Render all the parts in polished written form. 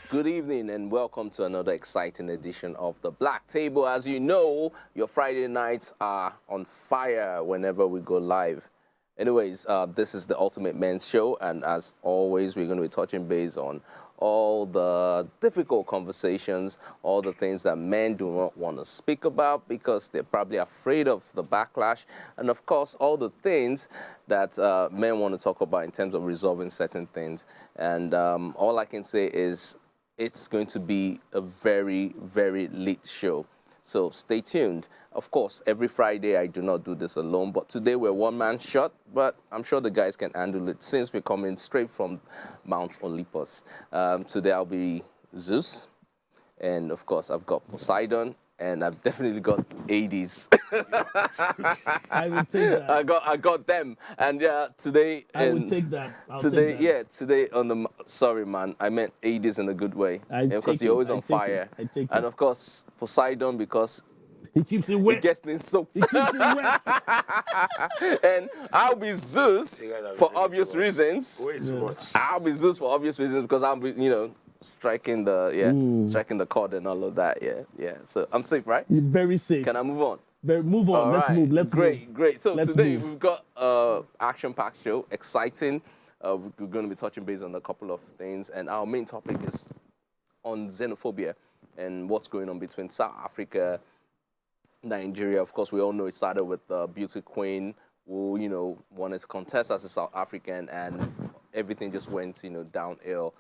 Good evening and welcome to another exciting edition of The Black Table. As you know, your Friday nights are on fire whenever we go live. Anyways, this is the Ultimate Men's Show, and as always, we're going to be touching base on all the difficult conversations, all the things that men do not want to speak about because they're probably afraid of the backlash, and of course, all the things that men want to talk about in terms of resolving certain things. And all I can say is it's going to be a very, very lit show. So stay tuned. Of course, every Friday I do not do this alone, but today we're one-man shot, but I'm sure the guys can handle it since we're coming straight from Mount Olympus. Today I'll be Zeus, and of course I've got Poseidon, and I've definitely got Hades. I will take that. I got them, and yeah, today. I will take that. Today, take that. yeah, today on the. Sorry, man, I meant Hades in a good way, because you're always on fire. I take it. And of course Poseidon because He keeps it wet. he gets me soaked. He keeps it wet. And I'll be Zeus for obvious reasons. Way too much. I'll be Zeus for obvious reasons because I'll be, striking the chord and all of that. Yeah. So I'm safe, right? You're very safe. Can I move on? Move on. All Let's right. move. Let's move. Great. So Let's today move. we've got action-packed show, exciting. We're going to be touching base on a couple of things, and our main topic is on xenophobia and what's going on between South Africa, Nigeria. Of course, we all know it started with the beauty queen who, wanted to contest as a South African, and everything just went, downhill.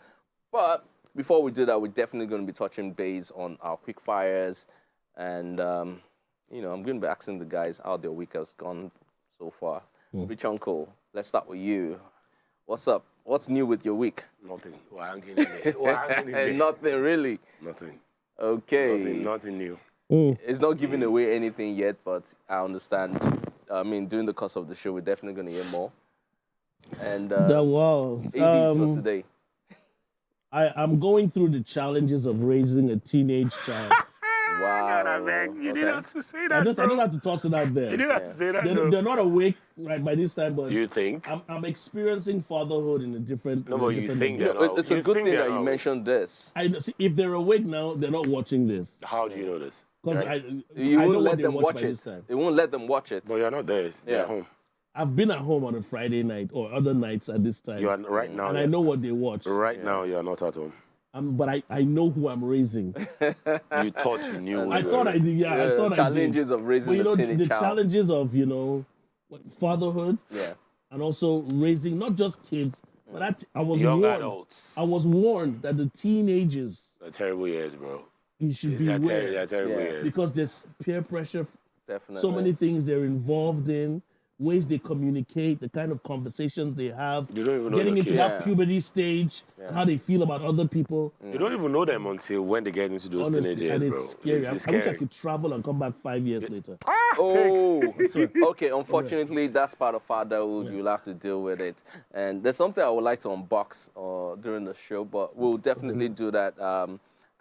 But before we do that, we're definitely going to be touching base on our quick fires, and I'm going to be asking the guys how their week has gone so far. Rich Uncle, let's start with you. What's up? What's new with your week? Nothing. We're hanging in there. We're hanging in there. Nothing really. Nothing. Okay. Nothing new. It's not giving away anything yet, but I understand. I mean, during the course of the show, we're definitely going to hear more. And ADs for today. I'm going through the challenges of raising a teenage child. Wow. God, I beg. You didn't have to say that. I just have to toss it out there. You didn't have to say that. They're not awake right by this time, but You think? I'm experiencing fatherhood in a different. No, but you think they're No, not. it's a You good think thing they're that you not. mentioned this. See, if they're awake now, they're not watching this How do you know this? because Right? You I know won't what let they them watch watch by it. this time. You won't let them watch it. But you're not there. They're Yeah. at home. I've been at home on a Friday night or other nights at this time, You are right now. and I know what they watch. Right now, you are not at home. But I know who I'm raising. You thought you knew. who I you were thought I raising. did. Yeah, I thought I did. Challenges of raising But a teenage the child. challenges of fatherhood, Yeah. and also raising not just kids, but I was Young warned. adults. I was warned that the teenagers They're terrible years, bro. you should be They're aware terrible Yeah. years. because there's peer pressure. Definitely. So many things they're involved in, ways they communicate, the kind of conversations they have, You don't even know getting your into kid. that Yeah. puberty stage, how they feel about other people. You don't even know them until when they get into those Honestly, teenage and years, it's bro. scary. It's I wish scary. I could travel and come back 5 years later. Oh, okay. Unfortunately, that's part of fatherhood. You'll have to deal with it. And there's something I would like to unbox during the show, but we'll definitely do that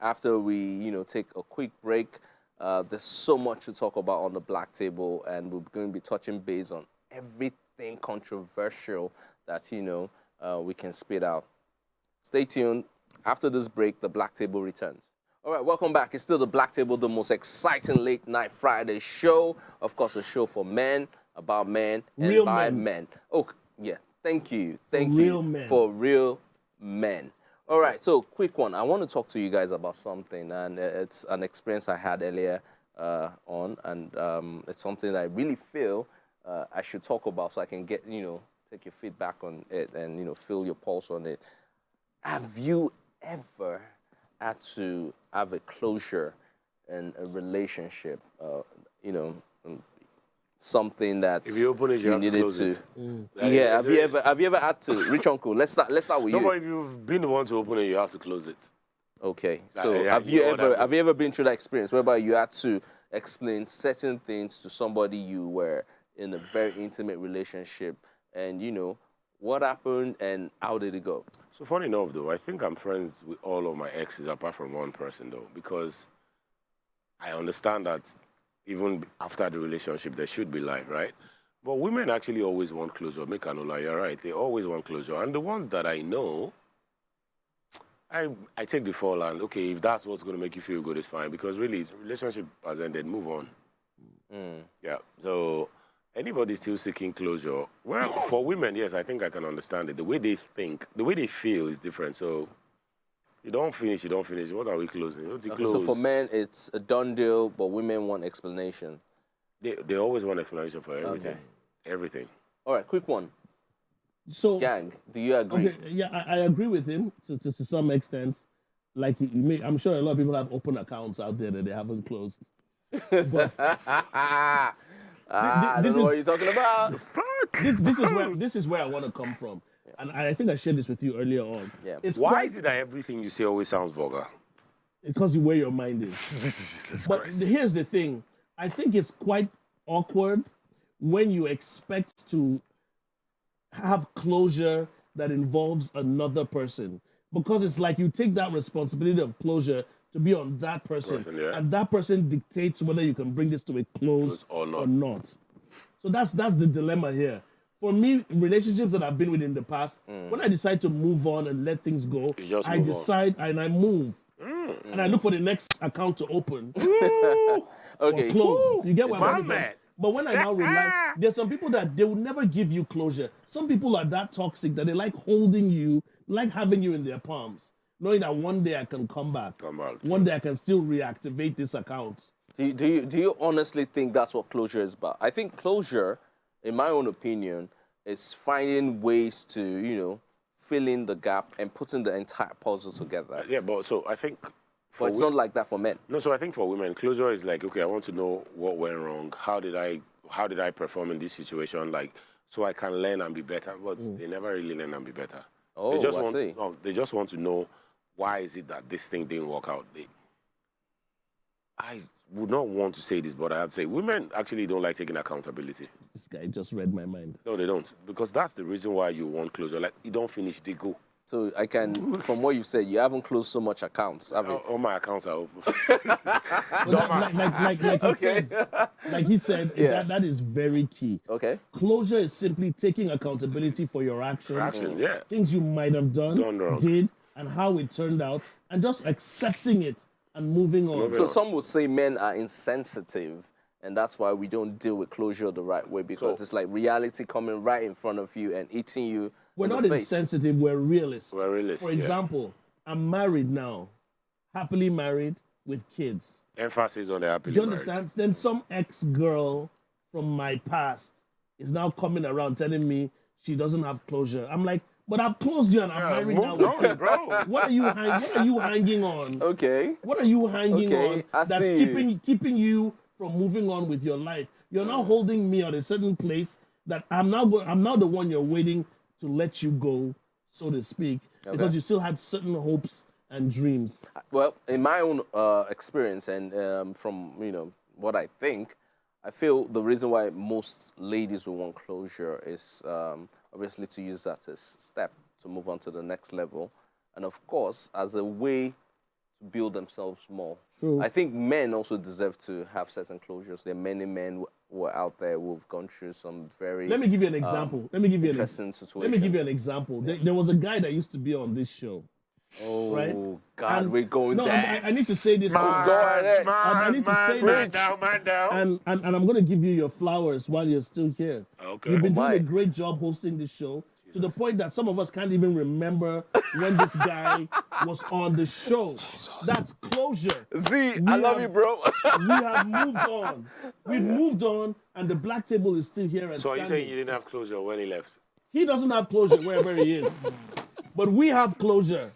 after we, take a quick break. There's so much to talk about on the Black Table, and we're going to be touching base on everything controversial that we can spit out. Stay tuned. After this break, the Black Table returns. All right, welcome back. It's still the Black Table, the most exciting late night Friday show. Of course, a show for men, about men, and Real by men. men. Oh, yeah. Thank you. real men. For real men. All right, so quick one. I want to talk to you guys about something, and it's an experience I had earlier on, and it's something that I really feel I should talk about so I can get, take your feedback on it and, feel your pulse on it. Have you ever had to have a closure in a relationship, something that If you open it, you have to needed close it. Yeah, have you ever had to? Rich Uncle, let's start with No, you. but if you've been the one to open it, you have to close it. Okay, so Yeah, have you you know that- ever been through that experience whereby you had to explain certain things to somebody you were in a very intimate relationship, and what happened and how did it go? So funny enough, though, I think I'm friends with all of my exes apart from one person, though, because I understand that even after the relationship, there should be life, right? But women actually always want closure. Make Anola, you're right. They always want closure. And the ones that I know, I take the fall and, okay, if that's what's going to make you feel good, it's fine. Because really, the relationship has ended. Move on. Yeah. So anybody still seeking closure, well, for women, yes, I think I can understand it. The way they think, the way they feel is different. So you don't finish, you don't finish. What are we closing? What's it Okay, close? so for men, it's a done deal, but women want explanation. They always want explanation for everything. Okay. Everything. All right, quick one. So, Gang, do you agree? okay, yeah, I agree with him to some extent. Like, I'm sure a lot of people have open accounts out there that they haven't closed. I don't know what you're talking about. This is where I want to come from. And I think I shared this with you earlier on. Yeah. Why is it that everything you say always sounds vulgar? Because where your mind is. Jesus But Christ. here's the thing. I think it's quite awkward when you expect to have closure that involves another person. Because it's like you take that responsibility of closure to be on that person. Yeah. And that person dictates whether you can bring this to a close or not. or not. So that's the dilemma here. For me, relationships that I've been with in the past, when I decide to move on and let things go, I decide and I move. And I look for the next account to open. Okay. Or close. You get what I'm saying? man. But when I now realize, there's some people that they will never give you closure. Some people are that toxic that they like holding you, like having you in their palms, knowing that one day I can come back. One day I can still reactivate this account. Do you honestly think that's what closure is about? I think closure, in my own opinion, is finding ways to, fill in the gap and putting the entire puzzle together. Yeah, but so I think... But it's not like that for men. No, so I think for women, closure is like, okay, I want to know what went wrong. How did I perform in this situation? Like, so I can learn and be better. But they never really learn and be better. Oh, they just I see. They just want to know why is it that this thing didn't work out. I would not want to say this, but I have to say women actually don't like taking accountability. This guy just read my mind. No, they don't. Because that's the reason why you want closure. Like, you don't finish, they go. So I can, from what you said, you haven't closed so much accounts, have you? All my accounts are open. Like he said, Yeah. that is very key. Okay. Closure is simply taking accountability for your actions. Yeah. Things you might have done, wrong. did, and how it turned out, and just accepting it and moving on. So some would say men are insensitive, and that's why we don't deal with closure the right way, because it's like reality coming right in front of you and eating you. We're in not the face. insensitive, we're realists. We're realists, For yeah. example, I'm married now, happily married with kids. Emphasis on the happily Do you married. understand? Then some ex-girl from my past is now coming around telling me she doesn't have closure. I'm like, but I've closed you and I'm married now. Move on, bro. What are you hanging on? Okay. What are you hanging Okay, I on that's see keeping you from moving on with your life? You're now holding me at a certain place that I'm now the one you're waiting to let you go, so to speak, because you still had certain hopes and dreams. Well, in my own experience and from what I think, I feel the reason why most ladies will want closure is obviously to use that as a step to move on to the next level, and of course as a way to build themselves more. True. I think men also deserve to have certain closures. There are many men who are out there who've gone through some very Let me give you an example. interesting situations. Let me give you an example. There was a guy that used to be on this show. Oh, right? God, And- we're going No, there. I need to say this. Go ahead. I need to say this. Man down. And I'm going to give you your flowers while you're still here. Okay. You've been doing my. a great job hosting this show to the point that some of us can't even remember when this guy was on the show. That's closure. See, I love you, bro. We have moved on. We've moved on, and the black table is still here and So are you standing. saying you didn't have closure when he left? He doesn't have closure wherever he is. But we have closure.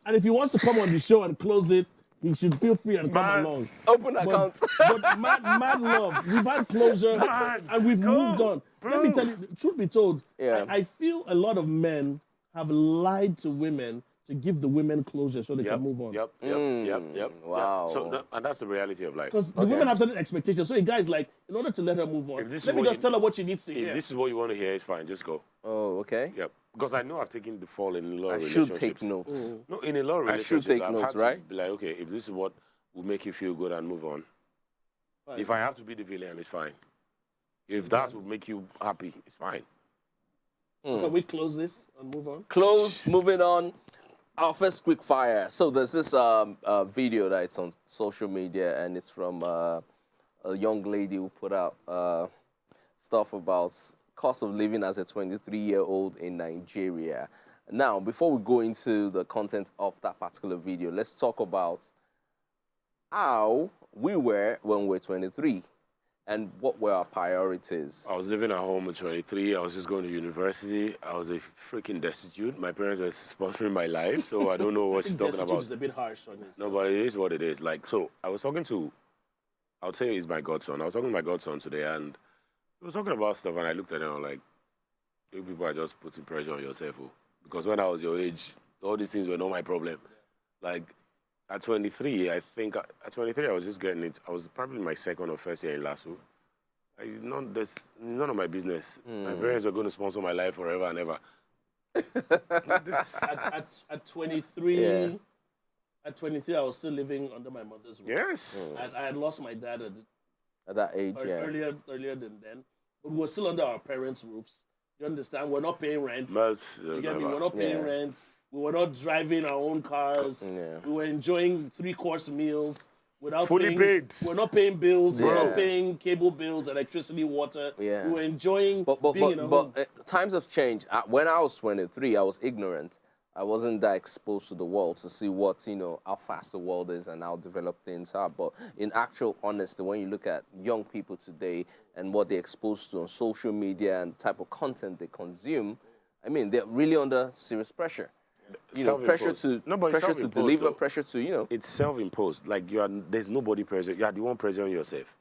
And if he wants to come on the show and close it, he should feel free and come along. Open accounts. But mad love. We've had closure and we've moved on. Let me tell you, truth be told, Yeah. I feel a lot of men have lied to women to give the women closure so they can move on. Yep. Wow. So and that's the reality of life. Because the women have certain expectations. So a guy's like, in order to let her move on, If this is let me what just you- tell her what she needs to If hear. this is what you want to hear, it's fine. Just go. Oh, okay. Yep. Because I know I've taken the fall in a lot of I relationships. should take notes. No, in a lot of I relationships, should take I've notes, had to right? Be like, okay, if this is what will make you feel good and move on. Fine. If I have to be the villain, it's fine. If that will make you happy, it's fine. Can we close this and move on? Close, moving on. Our first quick fire. So there's this video that's on social media, and it's from a young lady who put out stuff about cost of living as a 23-year-old in Nigeria. Now, before we go into the content of that particular video, let's talk about how we were when we were 23 and what were our priorities. I was living at home at 23. I was just going to university. I was a freaking destitute. My parents were sponsoring my life, so I don't know what she's talking about. Is a bit harsh on this. No, but it is what it is. Like, so I was talking to, I would say he's my godson. I was talking to my godson today, and he was talking about stuff, and I looked at him and I was like, you people are just putting pressure on yourself. Oh. Because when I was your age, all these things were not my problem. Like, at 23, I think, at 23, I was just getting it. I was probably my second or first year in LASU. It's none of my business. My parents were going to sponsor my life forever and ever. At 23, at 23, I was still living under my mother's roof. Yes. I had lost my dad At that age, earlier than then, but we were still under our parents' roofs. You understand? We're not paying rent. You get me? We're not paying rent. We were not driving our own cars. Yeah. We were enjoying 3-course meals without Fully paid. We're not paying bills. We're not paying cable bills, electricity, water. Yeah. We were enjoying being in a home. Times have changed. When I was 23, I was ignorant. I wasn't that exposed to the world to see what, how fast the world is and how developed things are. But in actual honesty, when you look at young people today and what they're exposed to on social media and type of content they consume, I mean, they're really under serious pressure. Pressure to deliver, though. Pressure to, It's self-imposed. Like, there's nobody pressure. You are the one pressure on yourself.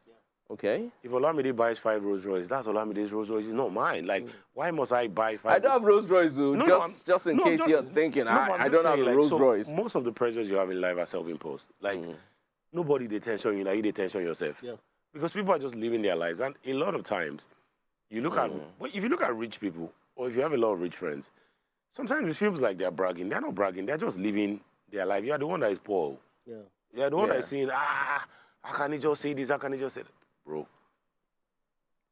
Okay. If Olamide buys 5 Rolls Royce, that's Olamide's Rolls Royce. It's not mine. Like, why must I buy 5? I don't have Rolls Royce, though. Just in case you're thinking, I don't have a Rolls Royce. Most of the pressures you have in life are self-imposed. Like, nobody detention you, like you detention yourself. Yeah. Because people are just living their lives. And a lot of times, you look at, if you look at rich people, or if you have a lot of rich friends, sometimes it feels like they're bragging. They're not bragging. They're just living their life. You're the one that is poor. Yeah. You're the one that is saying, how can he just say this? How can he just say that? Bro,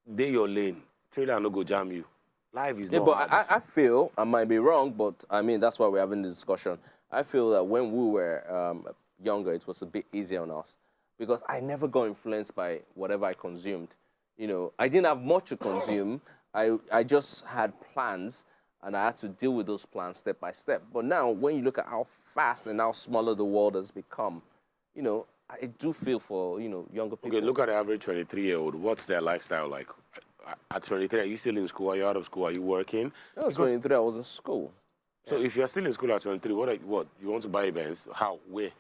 they your lane. Trailer no go jam you. Life is not hard. I feel, I might be wrong, but I mean, that's why we're having this discussion. I feel that when we were younger, it was a bit easier on us because I never got influenced by whatever I consumed. I didn't have much to consume. I just had plans, and I had to deal with those plans step by step. But now, when you look at how fast and how smaller the world has become, I do feel for, younger people. Okay, look at the average 23-year-old. What's their lifestyle like? At 23, are you still in school? Are you out of school? Are you working? I was 23, I was in school. So if you're still in school at 23, what? You want to buy a Benz? How? Where?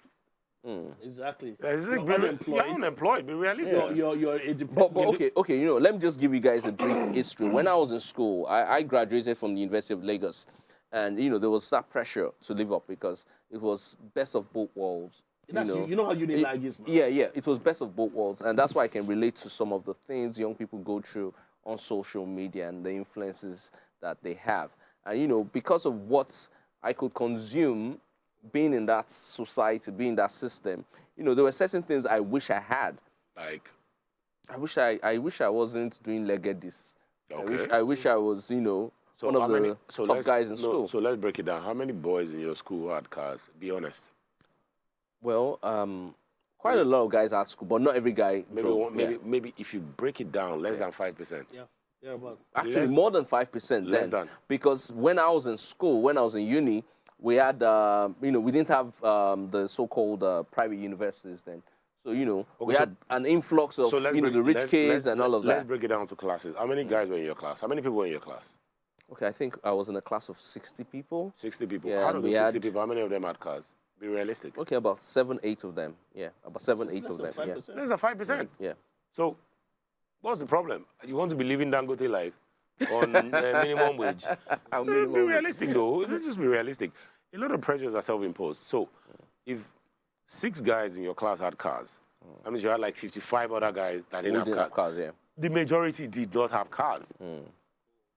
Exactly. You're unemployed. Be realistic. You're but okay, let me just give you guys a brief history. When I was in school, I graduated from the University of Lagos. And, there was that pressure to live up because it was best of both worlds. You know how Unilag is now. Yeah. It was best of both worlds. And that's why I can relate to some of the things young people go through on social media and the influences that they have. And, because of what I could consume being in that society, being in that system, there were certain things I wish I had. Like? I wish I wasn't doing legadis. Okay. I wish I was, one of the top guys in school. So let's break it down. How many boys in your school had cars? Be honest. Well, quite a lot of guys at school, but not every guy drove. Maybe if you break it down, less than 5%. Yeah, but actually more than 5%. Less than. Because when I was in school, when I was in uni, we had, we didn't have the so-called private universities then. So, we had an influx of, the rich kids and all of that. Let's break it down to classes. How many guys were in your class? How many people were in your class? Okay, I think I was in a class of 60 people. 60 people. Yeah, Out of the 60 people, how many of them had cars? Be realistic. Okay, about 7, 8 of them. Yeah, about 7, 8 of them. Yeah. Less than 5%. Yeah. So, what's the problem? You want to be living Dangote life on minimum wage? Be realistic, though. Let's just be realistic. A lot of pressures are self-imposed. So, if 6 guys in your class had cars, that means you had like 55 other guys that didn't have cars. Yeah. The majority did not have cars.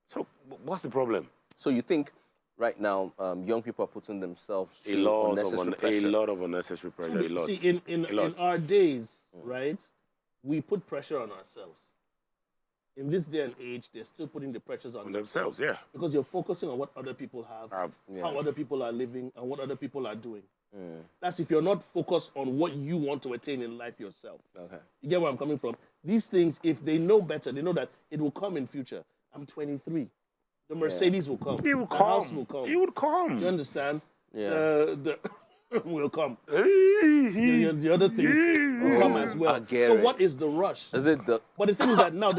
So, what's the problem? So you think right now young people are putting themselves through a lot of unnecessary pressure. A lot. See, in our days, right, we put pressure on ourselves. in this day and age, they're still putting the pressures on themselves, yeah. because you're focusing on what other people have, how other people are living, and what other people are doing. That's if you're not focused on what you want to attain in life yourself. Okay. You get where I'm coming from? These things, if they know better, they know that it will come in future. I'm 23. The Mercedes will come. It will the come. house will come. It would come. Do you understand? Yeah. The will come. The other things will come as well. I get So it. what is the rush? Is it the... But the thing is that now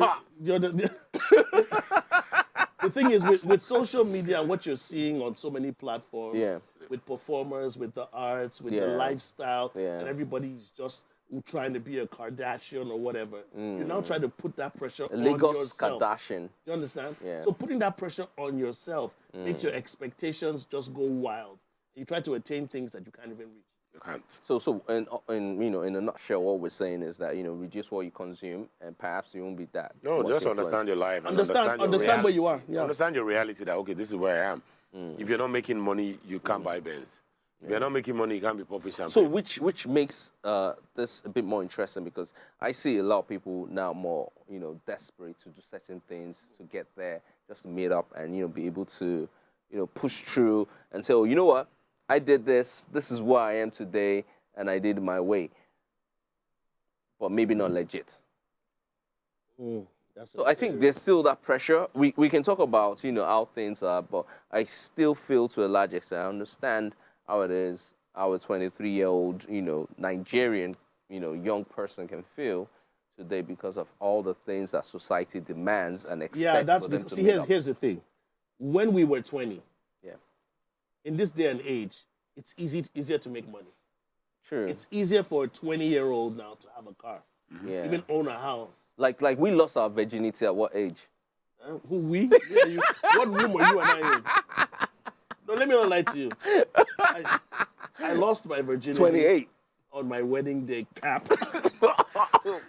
the thing is with social media and what you're seeing on so many platforms, with performers, with the arts, with the lifestyle, and everybody's just trying to be a Kardashian or whatever. You now try to put that pressure on Lagos yourself. Kardashian. Do you understand? Yeah. So putting that pressure on yourself makes your expectations just go wild. You try to attain things that you can't even reach. You can't. So in you know, in a nutshell, what we're saying is that, you know, reduce what you consume, and perhaps you won't be that. No, much just influence. understand your life. And Understand where you are. Yeah. Understand your reality that, okay, this is where I am. If you're not making money, you can't buy Benz. If you're not making money, you can't be popping champagne. So which makes this a bit more interesting, because I see a lot of people now more, you know, desperate to do certain things to get there, just to meet up and, you know, be able to, you know, push through and say, oh, you know what, I did this. This is where I am today, and I did it my way. But maybe not legit. So I think there's still that pressure. We can talk about, you know, how things are, but I still feel to a large extent, I understand how it is, how a 23-year-old, you know, Nigerian, you know, young person can feel today because of all the things that society demands and expects. Yeah, that's for them because, to see, meet up. here's the thing. When we were 20, Yeah, in this day and age, it's easier to make money. true. It's easier for a 20-year-old now to have a car, Yeah. even own a house. Like we lost our virginity at what age? Who we? Where are you? What room are you and I in? No, let me not lie to you. I lost my virginity 28. on my wedding day cap.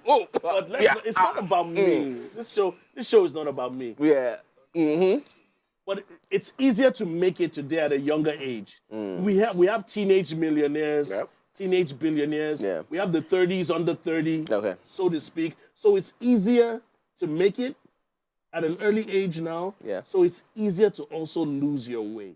Oh, But yeah. it's not about me. This show is not about me. Yeah. Mm-hmm. But it's easier to make it today at a younger age. We have teenage millionaires, teenage billionaires. Yeah. We have the 30s, under 30, Okay. so to speak. So it's easier to make it at an early age now. Yeah. So it's easier to also lose your way.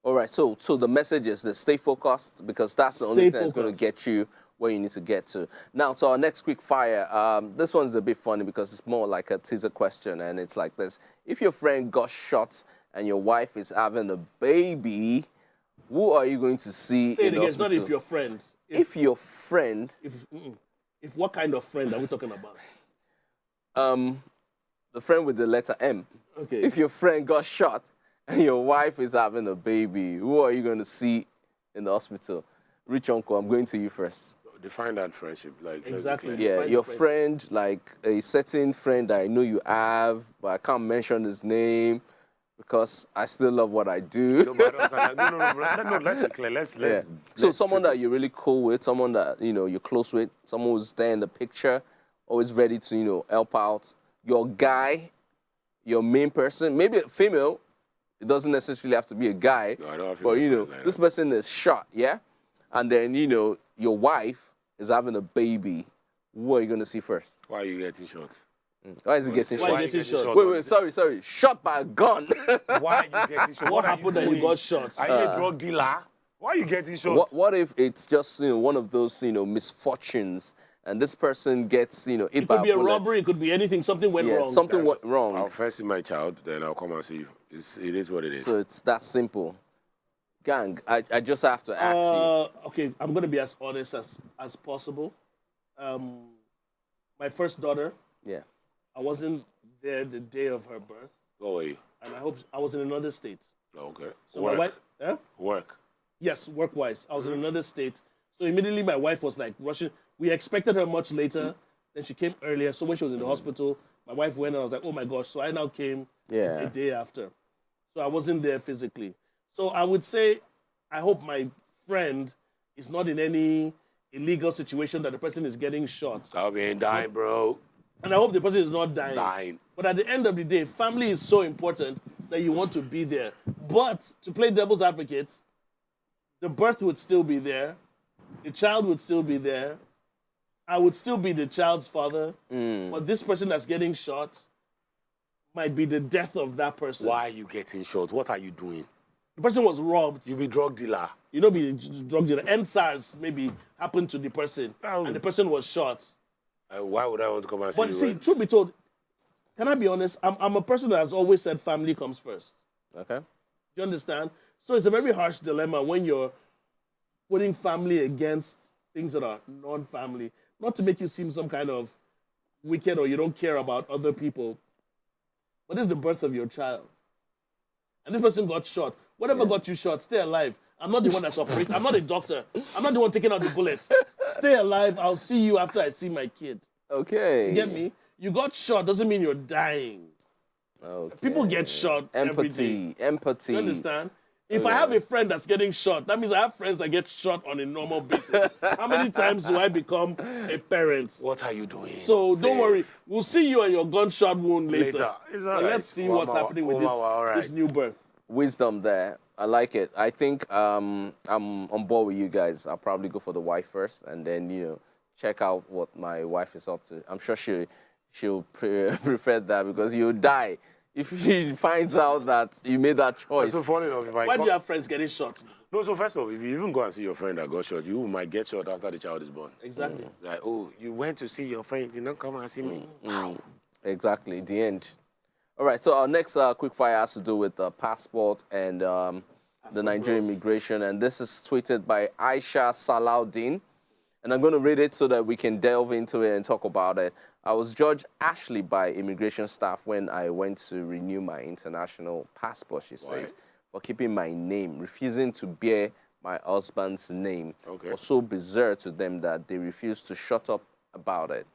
All right. So the message is that stay focused, because that's the only Stay thing that's going to focused. get you where you need to get to. Now, to our next quick fire. This one's a bit funny because it's more like a teaser question, and it's like this: if your friend got shot and your wife is having a baby, who are you going to see Say it in the again. It's not hospital? if your friend. If your friend, If what kind of friend are we talking about? the friend with the letter M. Okay. If your friend got shot and your wife is having a baby, who are you going to see in the hospital? Rich uncle, I'm going to you first. Define that friendship. Like, let's be Exactly. clear. Yeah, Define your the friend, like a certain friend that I know you have, but I can't mention his name because I still love what I do. No, but I don't understand. No, let's be clear. Let's So someone that you're really cool with, someone that, you know, you're close with, someone who's there in the picture, always ready to, you know, help out. Your guy, your main person, maybe a female. It doesn't necessarily have to be a guy. No, I don't have but, you know, female friends like this person is shot, yeah? And then, you know, your wife is having a baby. Who are you going to see first? Why are you getting shot? Why is he getting Why shot? is he getting shot? Wait, sorry. Shot by a gun. Why are you getting shot? What are happened that you doing? got shot? Are you a drug dealer? Why are you getting shot? What if it's just, you know, one of those, you know, misfortunes, and this person gets, you know, hit It by could be a bullet. robbery. It could be anything. Something went Yeah, wrong. something went wrong. I'll first see my child, then I'll come and see you. It is what it is. So it's that simple. Gang, I just have to ask you. Okay, I'm going to be as honest as possible. My first daughter, Yeah. I wasn't there the day of her birth, Go away. and I was in another state. Okay. So my wife, Work. yes, work-wise, I was in another state. So immediately my wife was like rushing. We expected her much later, then she came earlier. So when she was in the hospital, my wife went and I was like, oh my gosh. So I now came Yeah. a day after. So I wasn't there physically. So I would say, I hope my friend is not in any illegal situation that the person is getting shot. I'll be dying, bro. And I hope the person is not dying. Dying. But at the end of the day, family is so important that you want to be there. But to play devil's advocate, the birth would still be there. The child would still be there. I would still be the child's father. But this person that's getting shot, might be the death of that person. Why are you getting shot? What are you doing? The person was robbed. You be drug dealer. You know, be drug dealer. NSARS maybe happened to the person, Oh. and the person was shot. Why would I want to come and see you? But see, truth be told, can I be honest? I'm a person that has always said family comes first. Okay. Do you understand? So it's a very harsh dilemma when you're putting family against things that are non-family. Not to make you seem some kind of wicked or you don't care about other people, but this is the birth of your child. And this person got shot. Whatever got you shot, stay alive. I'm not the one that's operating. I'm not a doctor. I'm not the one taking out the bullets. Stay alive. I'll see you after I see my kid. Okay. You get me? You got shot doesn't mean you're dying. Okay. People get shot every day. Empathy. You understand? If I have a friend that's getting shot, that means I have friends that get shot on a normal basis. How many times do I become a parent? What are you doing? So don't worry. We'll see you and your gunshot wound later. It's But all let's see what's happening with this new birth. Wisdom there. I like it. I think I'm on board with you guys. I'll probably go for the wife first, and then check out what my wife is up to. I'm sure she'll prefer that because you'll die if she finds out that you made that choice. So funny enough, Why do you have friends getting shot? No, so first off, if you even go and see your friend that got shot, you might get shot after the child is born. Exactly. Like, oh, you went to see your friend, you didn't come and see me. Wow. Exactly. The end. All right. So our next quick fire has to do with passport and the Nigerian immigration, and this is tweeted by Aisha Salaudin. And I'm going to read it so that we can delve into it and talk about it. I was judged harshly by immigration staff when I went to renew my international passport, she says, for keeping my name, refusing to bear my husband's name. Okay. Was so bizarre to them that they refused to shut up about it.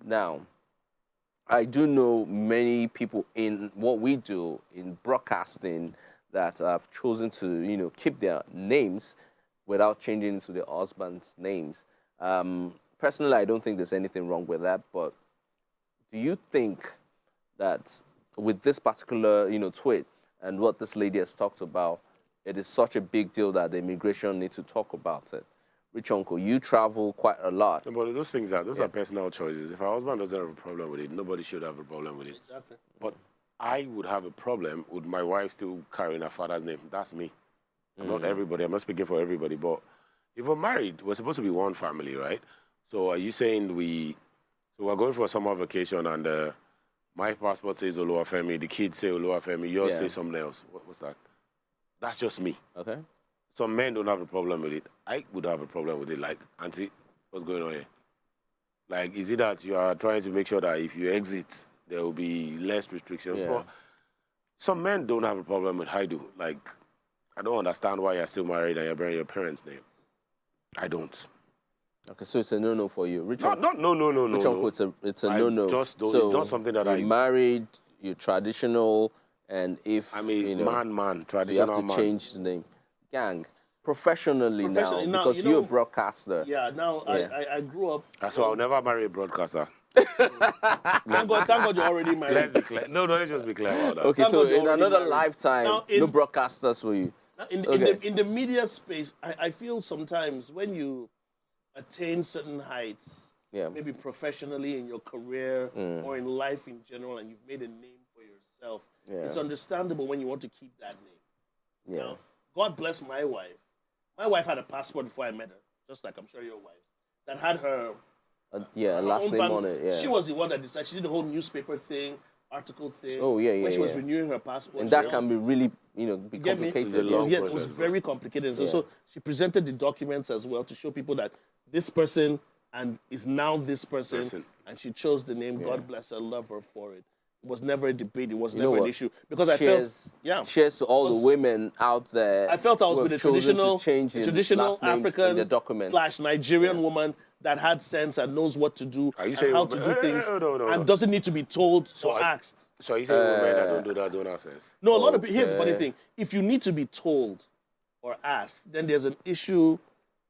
Now, I do know many people in what we do in broadcasting that have chosen to, keep their names without changing into their husband's names. Personally, I don't think there's anything wrong with that, but do you think that with this particular, tweet and what this lady has talked about, it is such a big deal that the immigration need to talk about it? Rich Uncle, you travel quite a lot. No, but those things are personal choices. If our husband doesn't have a problem with it, nobody should have a problem with it. Exactly. But I would have a problem with my wife still carrying her father's name. That's me. I'm not everybody. I'm not speaking for everybody. But if we're married, we're supposed to be one family, right? So are you saying we're going for a summer vacation and my passport says Oluwafemi, the kids say Oluwafemi, yours say something else? What's that? That's just me. Okay. Some men don't have a problem with it. I would have a problem with it. Like, auntie, what's going on here? Like, is it that you are trying to make sure that if you exit, there will be less restrictions? Yeah. But some men don't have a problem with I do. Like, I don't understand why you're still married and you're bearing your parents' name. I don't. Okay, so it's a no-no for you. Rich No. Uncle, it's a no-no. It's not something that you're married, you're traditional, and if I'm a man, so you traditional have to change the name. Gang, professionally now, now, because you're a broadcaster. Yeah, now I grew up. So I'll never marry a broadcaster. Thank God you're already married. Let's be clear. No, let's just be clear about that. Okay, Thank so God you're in already another married. lifetime, Now, no broadcasters for you. In the media space, I feel sometimes when you attain certain heights, maybe professionally in your career or in life in general, and you've made a name for yourself, it's understandable when you want to keep that name. Now, God bless my wife. My wife had a passport before I met her, just like I'm sure your wife, that had her last own name on it. Yeah. She was the one that decided. She did the whole newspaper thing, article thing. Oh, yeah, when she was renewing her passport. And that can be really, be complicated. It was very complicated. So she presented the documents as well to show people that this person and is now this person. And she chose the name. God bless her, love her for it. It was never a debate. It was never an issue because I felt, Cheers to all the women out there. I felt I was with a traditional African / Nigerian woman that had sense and knows what to do and how to do things and doesn't need to be told or asked. So are you saying women that don't do that don't have sense? No, a lot of people. Here's the funny thing: if you need to be told or asked, then there's an issue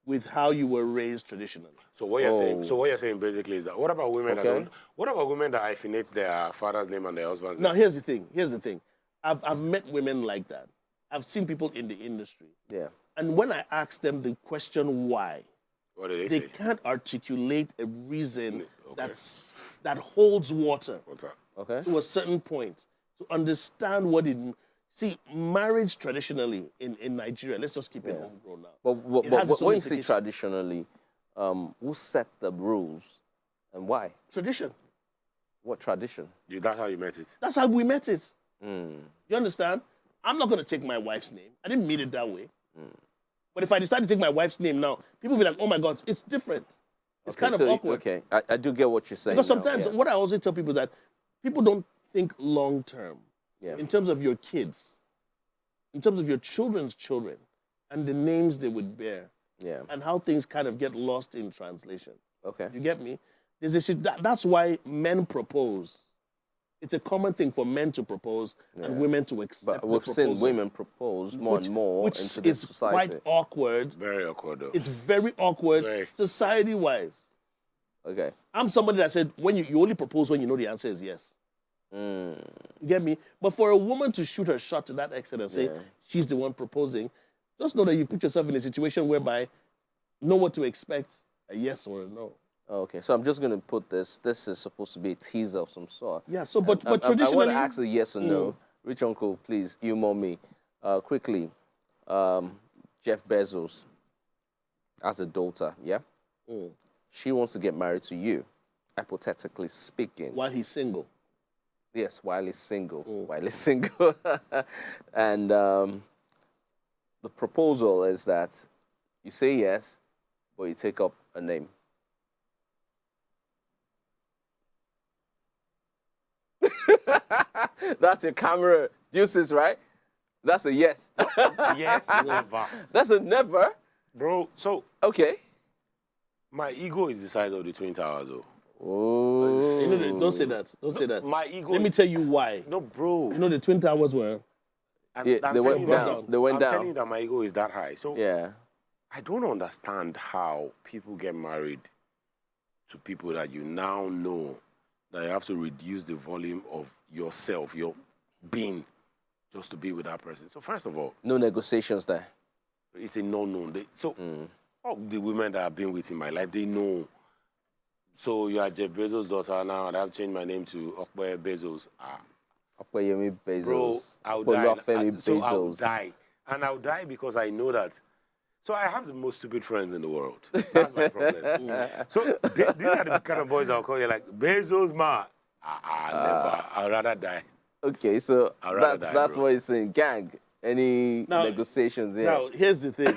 with how you were raised traditionally. So what you're saying basically is that what about women that don't? What about women that hyphenate their father's name and their husband's name? Now here's the thing. I've met women like that. I've seen people in the industry. Yeah. And when I ask them the question why, What do they say? can't articulate a reason that holds water Okay. to a certain point. to understand what it. See, marriage traditionally in Nigeria. Let's just keep it homegrown now. But, It but, has but its own when you say implications. traditionally, who set the rules and why? Tradition. What tradition? That's how you met it. That's how we met it. You understand? I'm not going to take my wife's name. I didn't mean it that way. But if I decide to take my wife's name now, people will be like, oh my God, it's different. It's kind of awkward. Okay, I do get what you're saying. Because now, sometimes yeah. what I always tell people that people don't think long term Yeah. in terms of your kids, in terms of your children's children, and the names they would bear, Yeah. and how things kind of get lost in translation. Okay. You get me? That's why men propose. It's a common thing for men to propose and women to accept But we've the seen proposal, women propose more and more which into this is society. quite awkward. Very awkward, though. It's very awkward Very. society-wise. Okay. I'm somebody that said when you only propose when you know the answer is yes. You get me? But for a woman to shoot her shot to that extent and say she's the one proposing, just know that you put yourself in a situation whereby know what to expect, a yes or a no. Okay, so I'm just going to put this. This is supposed to be a teaser of some sort. Yeah, so but I want traditionally... to ask a yes or no. Rich Uncle, please, humor me. Quickly, Jeff Bezos has a daughter, yeah? She wants to get married to you, hypothetically speaking. While he's single. Yes, while he's single. While he's single. And the proposal is that you say yes, but you take up a name. That's your camera deuces, right? That's a yes. Yes, never. That's a never. Bro, so Okay. my ego is the size of the Twin Towers, though. Oh. No, don't say that. Don't say that. My ego... Let me tell you why. No, bro. You know the Twin Towers were... Yeah, they went down. They went I'm down. telling you that my ego is that high. So Yeah. I don't understand how people get married to people that you now know that you have to reduce the volume of yourself, your being, just to be with that person. So first of all, No negotiations there. it's a no-no. So all the women that I've been with in my life, they know. So you are Jeff Bezos' daughter now, and I've changed my name to Okwe Bezos. Okoyemi Bezos. Bro, I'll die. Olufemi So I'll Bezos. die. And I'll die because I know that. So I have the most stupid friends in the world. That's my problem. So these are the kind of boys I'll call you like, Bezos, ma. Never. I'd rather die. Okay, so I'd rather die, that's bro. what you're saying. Gang, any negotiations here? Now, here's the thing.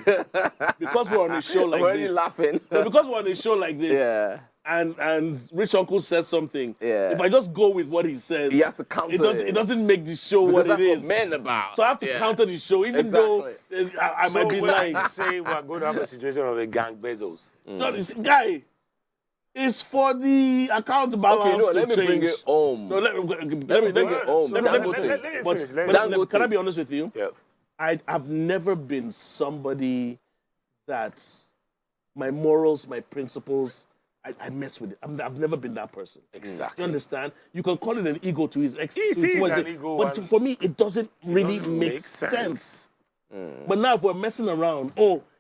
Because we're on a show like I'm already this... laughing. No, because we're on a show like this... Yeah. And Rich Uncle says something. Yeah. If I just go with what he says... You have to counter it doesn't make the show Because what that's it what is. men about. So I have to counter the show, even though I might be when lying. I say we're going to have a situation of a gang Bezos. So this guy is for the account balance Okay, no, to let me change. bring it home. No, let me bring it home. Dangote. but Dangote. can I be honest with you? Yeah. I've never been somebody that my morals, my principles, I mess with it. I've never been that person. Exactly. You understand? You can call it an ego to his ex. It is towards an it, ego, but and for me, it doesn't really doesn't make make sense. sense. But now, if we're messing around,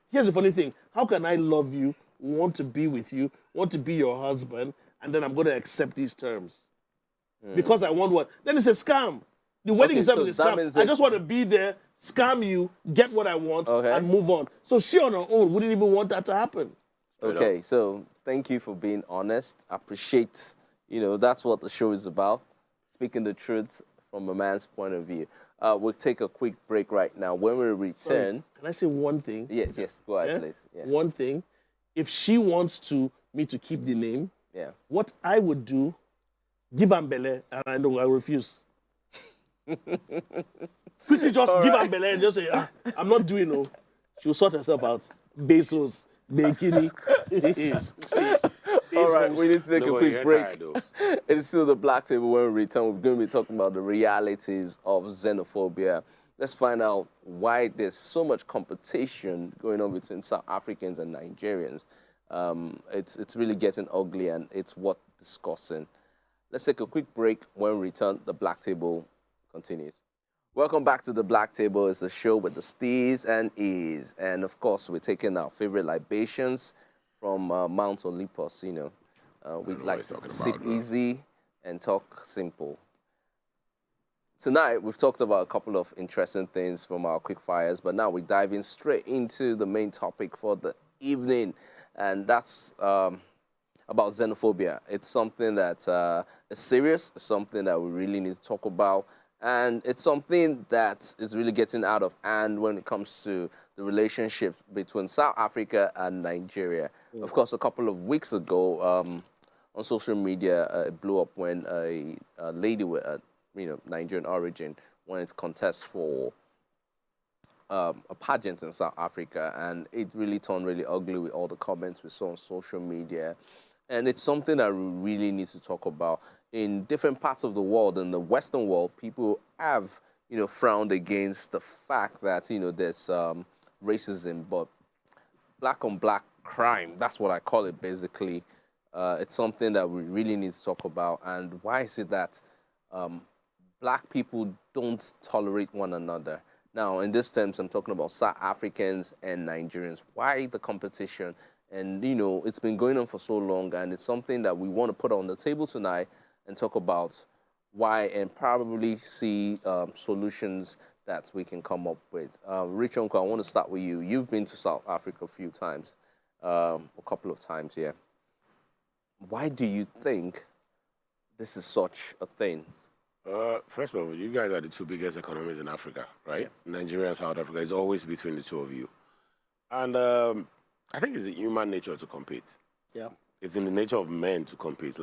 here's the funny thing: how can I love you, want to be with you, want to be your husband, and then I'm going to accept these terms because I want what? Then it's a scam. The wedding itself is a scam. I just want to be there, scam you, get what I want, and move on. So she on her own wouldn't even want that to happen. Okay, so thank you for being honest. I appreciate, that's what the show is about. Speaking the truth from a man's point of view. We'll take a quick break right now. When we return... Sorry, can I say one thing? Yes, go ahead, please. Yeah. One thing. If she wants me to keep the name, what I would do, give her Mbele, and I know I refuse. Quickly just give her Mbele and just say, I'm not doing no. She'll sort herself out. Bezos, Bikini. All right, we need to take a quick break. It is still the Black Table. When we return, we're going to be talking about the realities of xenophobia. Let's find out why there's so much competition going on between South Africans and Nigerians. It's really getting ugly, and it's worth discussing. Let's take a quick break. When we return, the Black Table continues. Welcome back to the Black Table. It's the show with the steez and ease. And of course, we're taking our favorite libations from Mount Olympus. We like to sip easy and talk simple. tonight we've talked about a couple of interesting things from our quick fires, but now we're diving straight into the main topic for the evening, and that's about xenophobia. It's something that is serious, something that we really need to talk about, and it's something that is really getting out of hand when it comes to the relationship between South Africa and Nigeria. Of course, a couple of weeks ago, on social media, it blew up when a lady with Nigerian origin wanted to contest for a pageant in South Africa, and it really turned really ugly with all the comments we saw on social media. And it's something that we really need to talk about. In different parts of the world, in the Western world, people have, frowned against the fact that, there's racism, but black on black crime, that's what I call it basically. It's something that we really need to talk about. And why is it that black people don't tolerate one another? Now, in this terms, I'm talking about South Africans and Nigerians. Why the competition? And, it's been going on for so long, and it's something that we want to put on the table tonight and talk about why and probably see solutions that we can come up with. Rich Uncle, I want to start with you. You've been to South Africa a few times, a couple of times, yeah. Why do you think this is such a thing? First of all, you guys are the two biggest economies in Africa, right? Yeah. Nigeria and South Africa is always between the two of you. And I think it's in human nature to compete. Yeah. It's in the nature of men to compete.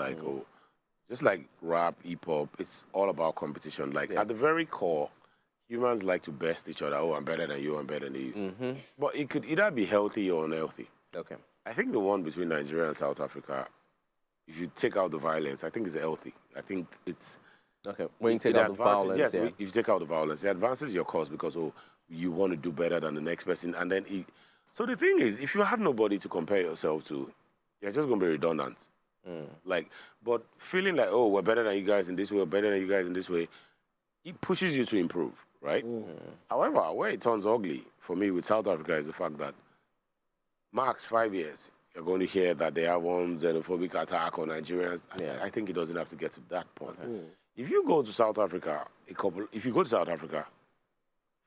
Just like rap, hip-hop, it's all about competition. At the very core, humans like to best each other. Oh, I'm better than you, I'm better than you. Mm-hmm. But it could either be healthy or unhealthy. Okay. I think the one between Nigeria and South Africa, if you take out the violence, I think it's healthy. I think it's... Okay, when you take out the violence, yes, if you take out the violence, it advances your cause because, you want to do better than the next person. And then, so the thing is, if you have nobody to compare yourself to, you're just going to be redundant. But feeling like, we're better than you guys in this way, we're better than you guys in this way, it pushes you to improve, right? However, where it turns ugly for me with South Africa is the fact that max 5 years, you're going to hear that they have one xenophobic attack on Nigerians. Yeah. I think it doesn't have to get to that point. If you go to South Africa,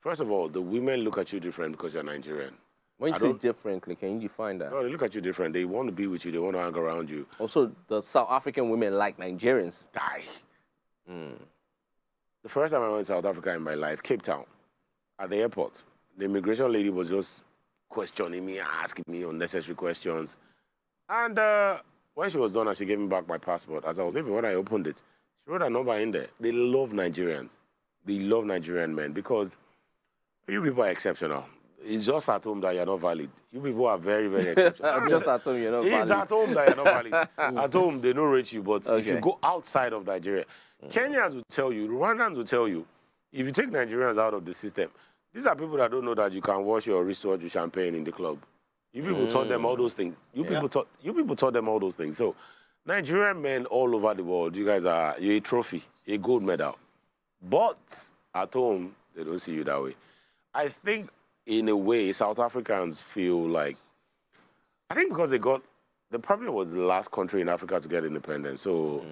first of all, the women look at you different because you're Nigerian. When you say differently, can you define that? No, they look at you different. They want to be with you. They want to hang around you. Also, the South African women like Nigerians. The first time I went to South Africa in my life, Cape Town, at the airport, the immigration lady was just questioning me, asking me unnecessary questions. And when she was done, she gave me back my passport. As I was leaving, when I opened it, she wrote a number in there. They love Nigerians. They love Nigerian men because you people are exceptional. It's just at home that you're not valid. You people are very, very exceptional. Just at home, you're not valid. It's at home that you're not valid. At home, they don't rate you. But if you go outside of Nigeria, Kenyans will tell you, Rwandans will tell you, if you take Nigerians out of the system, these are people that don't know that you can wash your wristwatch with champagne in the club. You people taught them all those things. You people taught them all those things. So Nigerian men all over the world, you're a trophy, a gold medal. But at home, they don't see you that way. I think, in a way, South Africans feel like, I think because they probably was the last country in Africa to get independence. So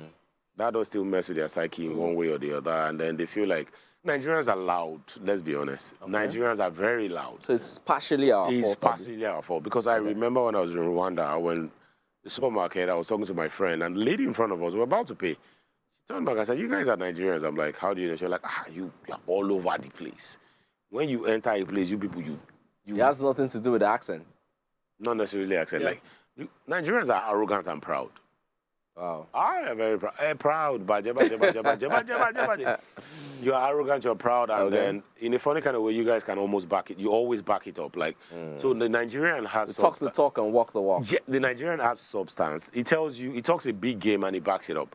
that does still mess with their psyche in one way or the other. And then they feel like Nigerians are loud, let's be honest. Okay. Nigerians are very loud. So it's partially our fault. It's partially our fault. Because I remember when I was in Rwanda, when the supermarket, I was talking to my friend, and the lady in front of us, we were about to pay. She turned back, I said, you guys are Nigerians. I'm like, how do you know? She was like, you're all over the place. When you enter a place, you people, it has nothing to do with the accent. Not necessarily accent. Yeah. Nigerians are arrogant and proud. Wow. I am very proud. You are arrogant, you're proud, and then in a funny kind of way, you guys can almost back it. You always back it up. So the Nigerian has talks the talk and walk the walk. Yeah, the Nigerian has substance. He talks a big game and he backs it up.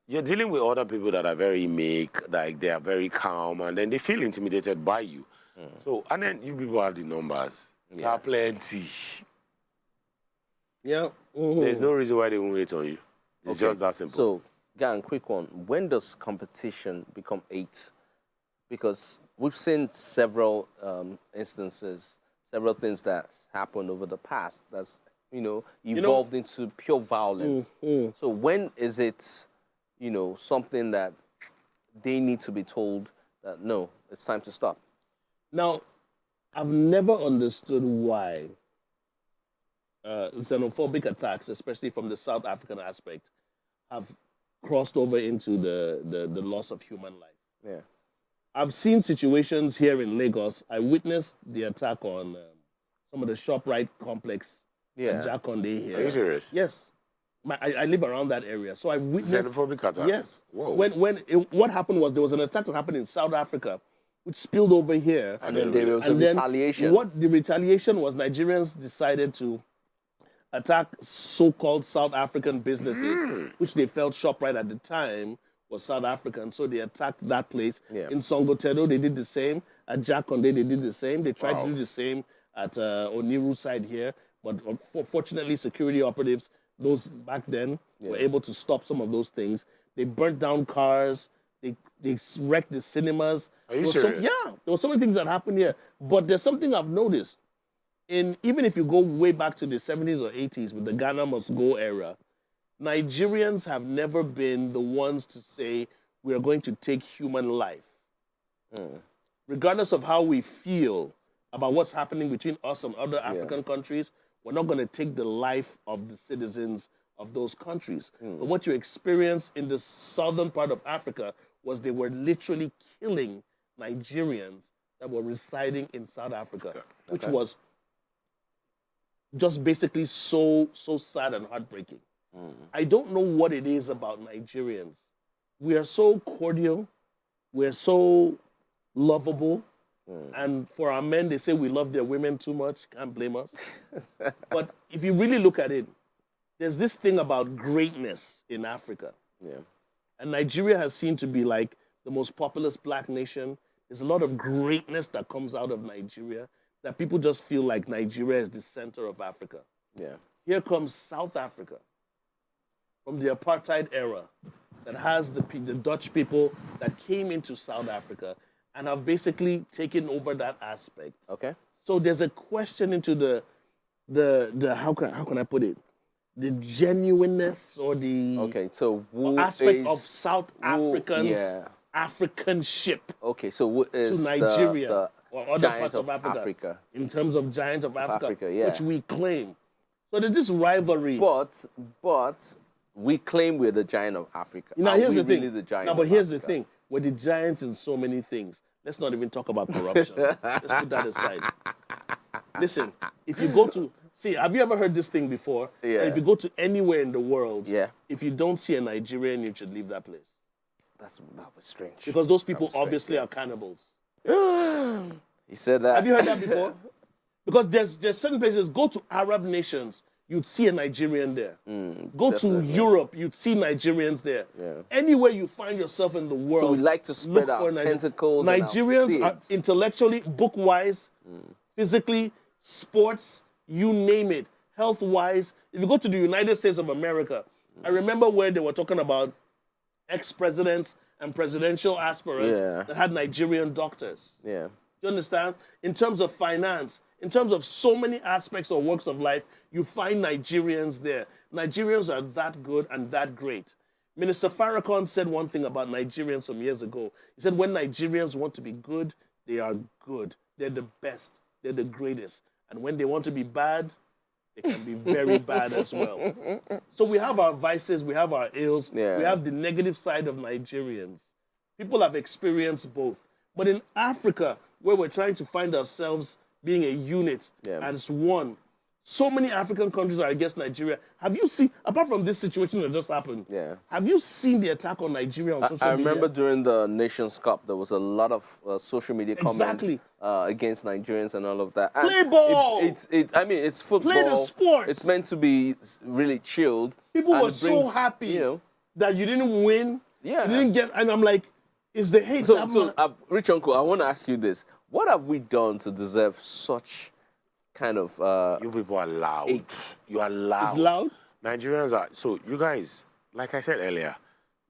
You're dealing with other people that are very meek, like they are very calm, and then they feel intimidated by you. So, and then you people have the numbers. Yeah. Have plenty. Yeah. There's no reason why they won't wait on you. It's just that simple. So, Gan, quick one. When does competition become hate? Because we've seen several instances, several things that happened over the past that's, evolved into pure violence. So when is it, something that they need to be told that, no, it's time to stop? Now, I've never understood why xenophobic attacks, especially from the South African aspect, have crossed over into the loss of human life. Yeah. I've seen situations here in Lagos. I witnessed the attack on some of the ShopRite complex at Jakonde here. Are you serious? Yes. I live around that area, so I witnessed. Xenophobic attack? Yes. Whoa. What happened was there was an attack that happened in South Africa, which spilled over here. And then there was a retaliation. What the retaliation was, Nigerians decided to attack so-called South African businesses, which they felt ShopRite at the time was South African, so they attacked that place. Yeah. In Songotedo, they did the same. At Jakonde, they did the same. They tried to do the same at Oniru side here, but fortunately, security operatives, those back then, were able to stop some of those things. They burnt down cars. They wrecked the cinemas. Are you serious? There were so many things that happened here. But there's something I've noticed. Even if you go way back to the 70s or 80s with the Ghana Must Go era, Nigerians have never been the ones to say we are going to take human life. Regardless of how we feel about what's happening between us and other African countries, we're not going to take the life of the citizens of those countries. But what you experienced in the southern part of Africa was they were literally killing Nigerians that were residing in South Africa, which was just basically so sad and heartbreaking. I don't know what it is about Nigerians. We are so cordial. We're so lovable. And for our men, they say we love their women too much. Can't blame us. But if you really look at it, there's this thing about greatness in Africa. Yeah. And Nigeria has seemed to be like the most populous black nation. There's a lot of greatness that comes out of Nigeria that people just feel like Nigeria is the center of Africa. Yeah. Here comes South Africa from the apartheid era that has the Dutch people that came into South Africa and have basically taken over that aspect. Okay. So there's a question into the how can I put it? The genuineness or the so who aspect is, of South Africans Africanship Okay, so who is to Nigeria the or other giant parts of of Africa, in terms of giant of Africa, yeah. which we claim. So there's this rivalry. But we claim we're the giant of Africa. Now Are here's we the thing. really the giant Now, but of here's the Africa? thing. We're the giants in so many things. Let's not even talk about corruption. Let's put that aside. Listen, if you go to have you ever heard this thing before? Yeah. If you go to anywhere in the world, Yeah. if you don't see a Nigerian, you should leave that place. That was strange. Because those people strange, obviously are cannibals. He said that. Have you heard that before? Because there's certain places, go to Arab nations, you'd see a Nigerian there. Go to Europe, you'd see Nigerians there. Yeah. Anywhere you find yourself in the world, So we like to spread look our for tentacles and our Nigerians are seeds. intellectually, book-wise, physically, sports, you name it, health-wise. If you go to the United States of America, I remember where they were talking about ex-presidents and presidential aspirants that had Nigerian doctors. Yeah. Do you understand? In terms of finance, in terms of so many aspects or works of life, you find Nigerians there. Nigerians are that good and that great. Minister Farrakhan said one thing about Nigerians some years ago. He said, when Nigerians want to be good, they are good. They're the best. They're the greatest. And when they want to be bad, they can be very bad as well. So we have our vices, we have our ills, we have the negative side of Nigerians. People have experienced both. But in Africa, where we're trying to find ourselves being a unit as one, so many African countries are against Nigeria. Have you seen, apart from this situation that just happened, have you seen the attack on Nigeria on social media? I remember during the Nations Cup, there was a lot of social media comments against Nigerians and all of that. And Play ball! I mean, it's football. Play the sport! It's meant to be really chilled. People were so happy that you didn't win. Yeah. You didn't get, and I'm like, is the hate Rich Uncle, I want to ask you this. What have we done to deserve such kind of you people are loud. You are loud. It's loud? Nigerians are, so you guys, like I said earlier,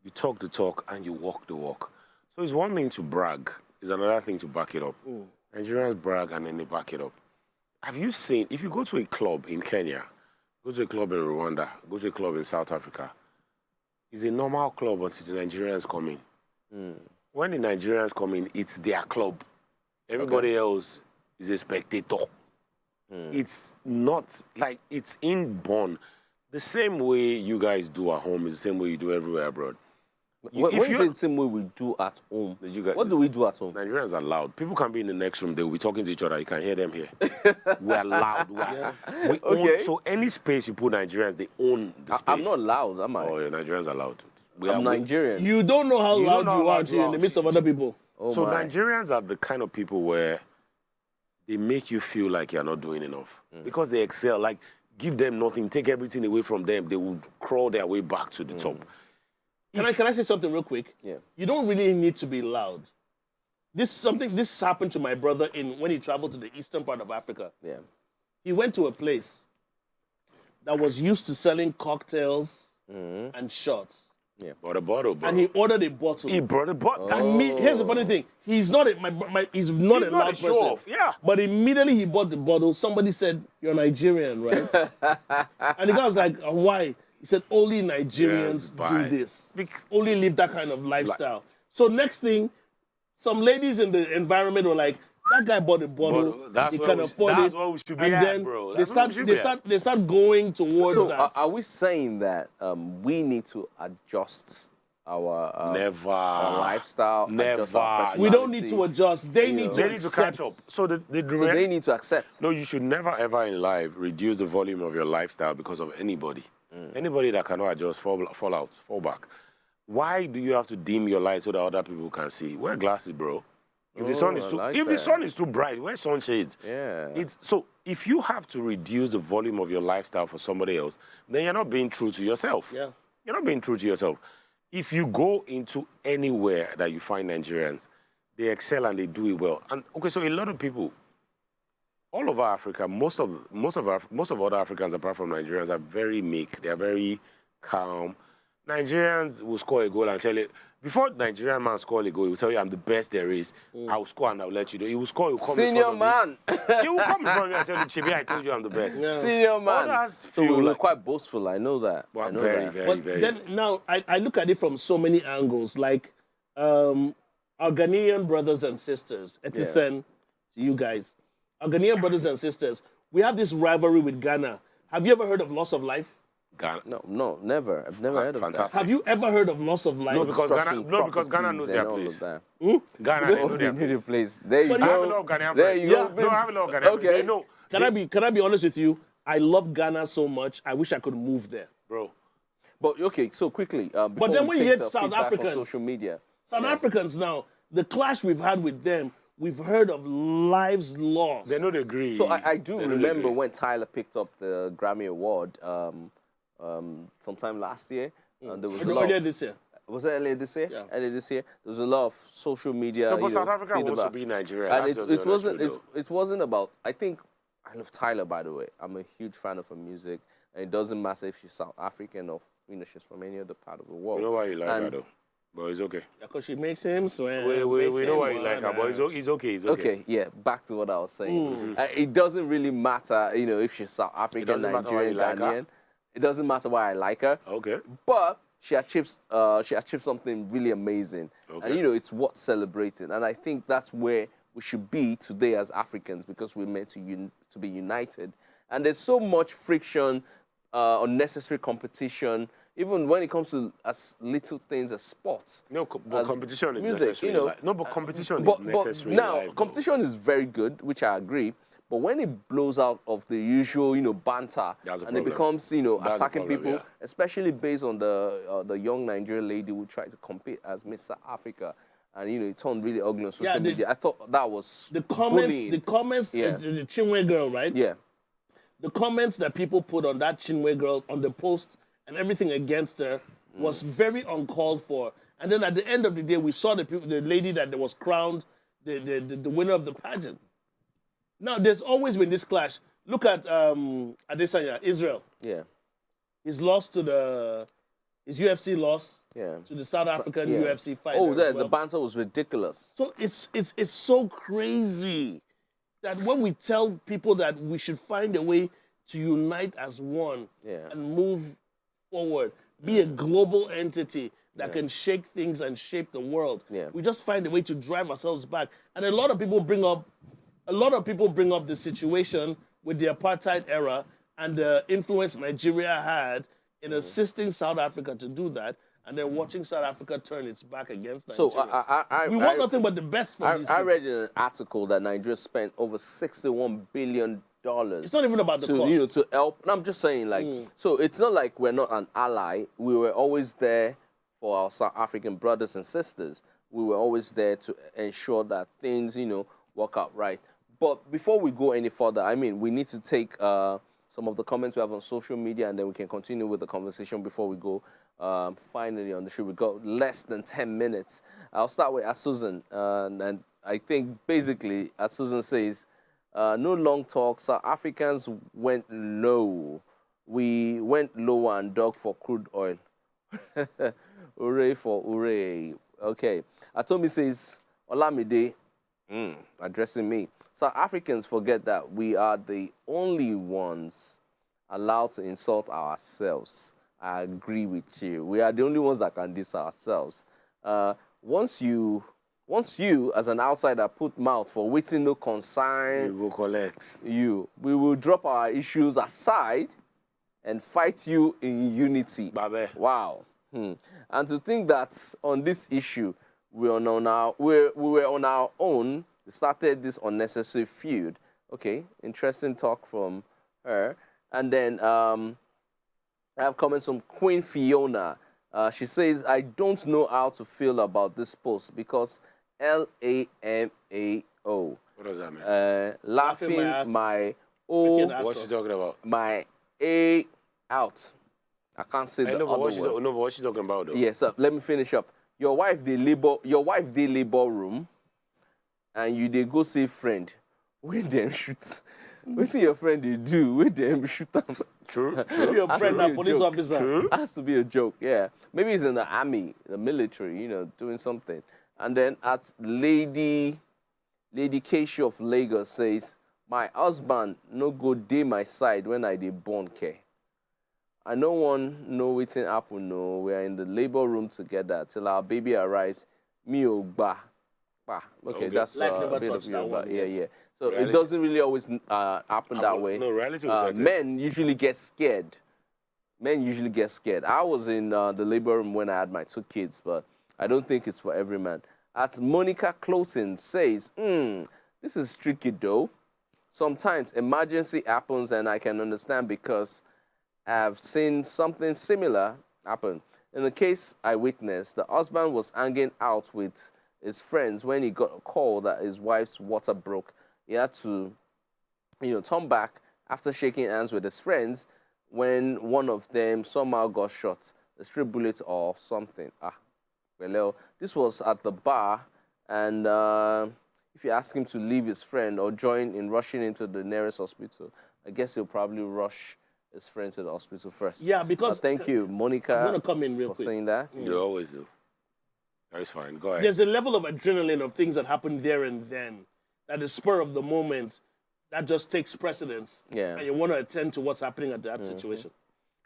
you talk the talk and you walk the walk. So it's one thing to brag, it's another thing to back it up. Nigerians brag and then they back it up. Have you seen, if you go to a club in Kenya, go to a club in Rwanda, go to a club in South Africa, it's a normal club until the Nigerians come in. when the Nigerians come in, it's their club. Everybody else is a spectator. It's not like it's inborn. The same way you guys do at home is the same way you do everywhere abroad. When you say the same way we do at home, what do we do at home? Nigerians are loud. People can be in the next room. They will be talking to each other. You can hear them here. We are loud. We own, so any space you put Nigerians, they own the space. I'm not loud, am I? Oh, yeah, Nigerians are loud. I'm Nigerian. You don't know how loud you are in the midst of other people. Oh so my. Nigerians are the kind of people where they make you feel like you're not doing enough. Because they excel. Like, give them nothing, take everything away from them. They will crawl their way back to the top. Can I say something real quick? Yeah. You don't really need to be loud. This happened to my brother when he traveled to the eastern part of Africa. Yeah. He went to a place that was used to selling cocktails and shots. Yeah. Bought a bottle, bro. And he ordered a bottle. He brought a bottle. Here's the funny thing. He's not he's not a loud person. Off. Yeah. But immediately he bought the bottle. Somebody said, "You're Nigerian, right?" And the guy was like, "Why?" He said, "Only Nigerians do this. Only live that kind of lifestyle." So next thing, some ladies in the environment were like, "That guy bought a bottle. He can afford it." That's what we should be and at, then bro. They start going towards So that. are we saying that we need to adjust our our lifestyle? Adjust our Never. We don't need to adjust. They need to They need to catch up. So So they need to accept. No, you should never ever in life reduce the volume of your lifestyle because of anybody. Anybody that cannot adjust, fall back. Why do you have to dim your light so that other people can see? Wear glasses, bro. If the sun is too bright, wear sunshades. Yeah. So if you have to reduce the volume of your lifestyle for somebody else, then you're not being true to yourself. Yeah. You're not being true to yourself. If you go into anywhere that you find Nigerians, they excel and they do it well. And okay, so a lot of people, all over Africa, most of other Africans apart from Nigerians are very meek. They are very calm. Nigerians will score a goal and tell you, before Nigerian man score a goal, he will tell you, "I'm the best there is. I'll score and I'll let you know." He will score, he'll come Senior in front man. of you. He will come in front of you and tell you, "Chibi, I told you I'm the best." Yeah. Senior man. Others So we're feel quite boastful. I know that. Well, I know very, that. very, But very. then now I look at it from so many angles, like our Ghanaian brothers and sisters, Etisen, you guys, our Ghanaian brothers and sisters, we have this rivalry with Ghana. Have you ever heard of loss of life? Ghana. No, never. I've never heard of Fantastic. that. Have you ever heard of loss of life? No, because Construction Ghana knows properties their and all place. of that. Ghana, they know They their know the place. place. There you But I have a go. lot of Ghanaian There friends. you go. No, I have a lot of Ghanaian friends. Okay. They know. Can I be honest with you? I love Ghana so much. I wish I could move there. Bro. But okay, so quickly. Before then we when you take hit the South feedback on Africans- social media. South Africans now, the clash we've had with them, we've heard of lives lost. They know the agree. So I do They know the remember agree. when Tyler picked up the Grammy Award sometime last year. And there was a lot Earlier of, this year. Was it earlier this year? Yeah. Earlier this year. There was a lot of social media. No, but you know, South Africa wants to feedback. be Nigeria. And That's just it the honest wasn't truth, it wasn't about. I think I love Tyler, by the way. I'm a huge fan of her music, and it doesn't matter if she's South African or she's from any other part of the world. You know why you like her And- though? But it's okay. Because she makes him sweat. We know why you like her, but he's okay. He's okay. Okay, yeah, back to what I was saying. It doesn't really matter, if she's South African, doesn't matter why you Nigerian, like her? Ghanaian. It doesn't matter why I like her. Okay. But she achieved something really amazing. Okay. And, it's worth celebrating. And I think that's where we should be today as Africans, because we're meant to be united. And there's so much friction, unnecessary competition, even when it comes to as little things as sports. No, but as competition is music, necessary. No, but competition But is necessary. now, in life, though. competition is very good, which I agree. But when it blows out of the usual, banter, That's a and it problem. becomes, That's a attacking problem, people, yeah. especially based on the young Nigerian lady who tried to compete as Miss South Africa, and it turned really ugly on social media. I thought that was The comments, bullying. the comments, Yeah. the Chinwe girl, right? Yeah, The comments that people put on that Chinwe girl on the post and everything against her was very uncalled for. And then at the end of the day, we saw the lady that was crowned the winner of the pageant. Now, there's always been this clash. Look at Adesanya, Israel. yeah, His loss to his UFC loss yeah. to the South African Yeah. UFC fighter. Oh, as the well. banter was ridiculous. So it's so crazy that when we tell people that we should find a way to unite as one Yeah. and move forward, be a global entity, that can shake things and shape the world. Yeah. We just find a way to drive ourselves back. And a lot of people bring up the situation with the apartheid era and the influence Nigeria had in assisting South Africa to do that, and then watching South Africa turn its back against Nigeria. So we want nothing but the best for these I people. read in an article that Nigeria spent over $61 billion. It's not even about the to, cost. to help. And I'm just saying, like, so it's not like we're not an ally. We were always there for our South African brothers and sisters. We were always there to ensure that things, work out right. But before we go any further, I mean, we need to take some of the comments we have on social media, and then we can continue with the conversation before we go finally on the show. We got less than 10 minutes. I'll start with Susan, and I think basically, as Susan says, no long talk. South Africans went low. We went lower and dug for crude oil. Hooray for hooray. Okay. Atomi says, Olamide, addressing me. South Africans forget that we are the only ones allowed to insult ourselves. I agree with you. We are the only ones that can diss ourselves. Once you, as an outsider, put mouth for waiting no concern, We will collect. we will drop our issues aside and fight you in unity. Babe. Wow. And to think that on this issue, we were on our own, started this unnecessary feud. Okay, interesting talk from her. And then I have comments from Queen Fiona. She says, I don't know how to feel about this post because LAMAO. What does that mean? Laughing my Freaking O, ass. What's she talking about? my A out. I can't say the I know, but other what's word. what's she talking about, though? Yes, let me finish up. Your wife dey labor room, and you dey go see friend. Wey dem shoot. Wetin your friend dey do? Wey dem shoot am? True. Your Has friend, to be a a police joke. officer. Has to be a joke, yeah. Maybe he's in the army, the military, doing something. And then at Lady Keisha of Lagos says, my husband no go dey my side when I dey born care. I no wan know wetin happen, no. We are in the labor room together till our baby arrives. Me o gba. Okay, that's Life a never bit of touched that Yoruba. one, Yeah, yes. yeah. So Reality- it doesn't really always happen that way. No, reality was certain. Men usually get scared. I was in the labor room when I had my 2 kids, but I don't think it's for every man. As Monica Cloten says, this is tricky though. Sometimes emergency happens and I can understand because I've seen something similar happen. In the case I witnessed, the husband was hanging out with his friends when he got a call that his wife's water broke. He had to, turn back after shaking hands with his friends when one of them somehow got shot, a stray bullet or something. Well, this was at the bar, and if you ask him to leave his friend or join in rushing into the nearest hospital, I guess he'll probably rush his friend to the hospital first. Yeah, because thank you, Monica, I'm gonna come in real for quick. saying that. You always do. That's fine. Go ahead. There's a level of adrenaline of things that happen there and then, that the spur of the moment, that just takes precedence. Yeah. And you want to attend to what's happening at that situation.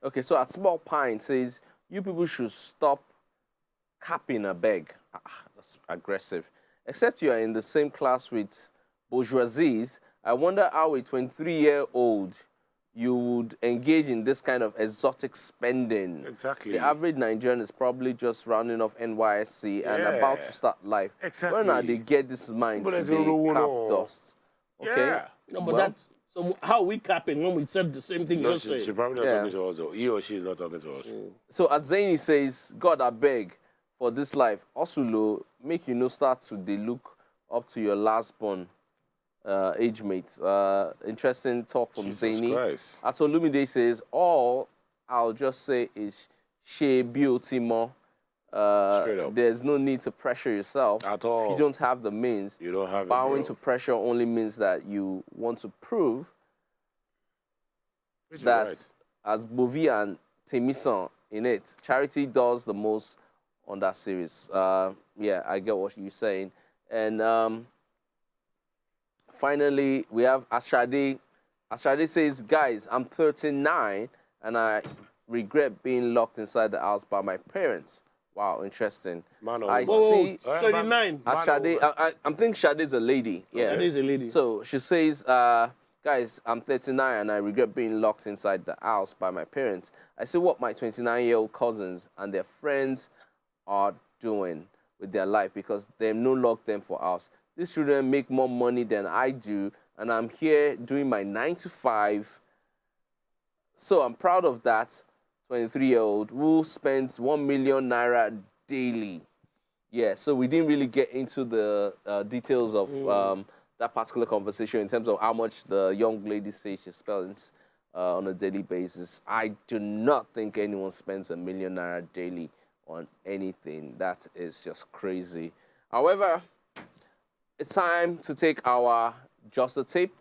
Okay, so at Small Pine says, you people should stop capping a beg. That's aggressive. Except you are in the same class with bourgeoisies, I wonder how a 23-year-old you would engage in this kind of exotic spending. Exactly. The average Nigerian is probably just rounding off NYSC and about to start life. Exactly. When are they get this mind But to it's be a rule, cap no. dust? Okay. Yeah. No, but Well, so how are we capping when we said the same thing No, you're she saying? probably not Yeah. talking to us, though. He or she is not talking to us. So Azani says, God, I beg for this life. Also, make you no start to dey look up to your last born age mates. Interesting talk from Jesus Zaini. Christ. Atolumide says, all I'll just say is she beauty more. Straight up. There's no need to pressure yourself. At all. If you don't have the means, You don't have it, bowing bro. to pressure only means that you want to prove Which is that right. as Bovi and Temison in it, charity does the most on that series. Yeah, I get what you're saying. And finally, we have Ashade. Ashade says, guys, I'm 39 and I regret being locked inside the house by my parents. Wow, interesting. Man or I woman? see. 39. Shade, I'm thinking Shade's a lady. Yeah. Shade's a lady. So she says, guys, I'm 39 and I regret being locked inside the house by my parents. I see what my 29-year-old cousins and their friends are doing with their life because they no lock them for us. These children make more money than I do, and I'm here doing my 9 to 5. So I'm proud of that 23-year-old who spends 1 million naira daily. Yeah, so we didn't really get into the details of that particular conversation in terms of how much the young lady says she spends on a daily basis. I do not think anyone spends 1 million naira daily on anything. That is just crazy. However, it's time to take our Just a Tip.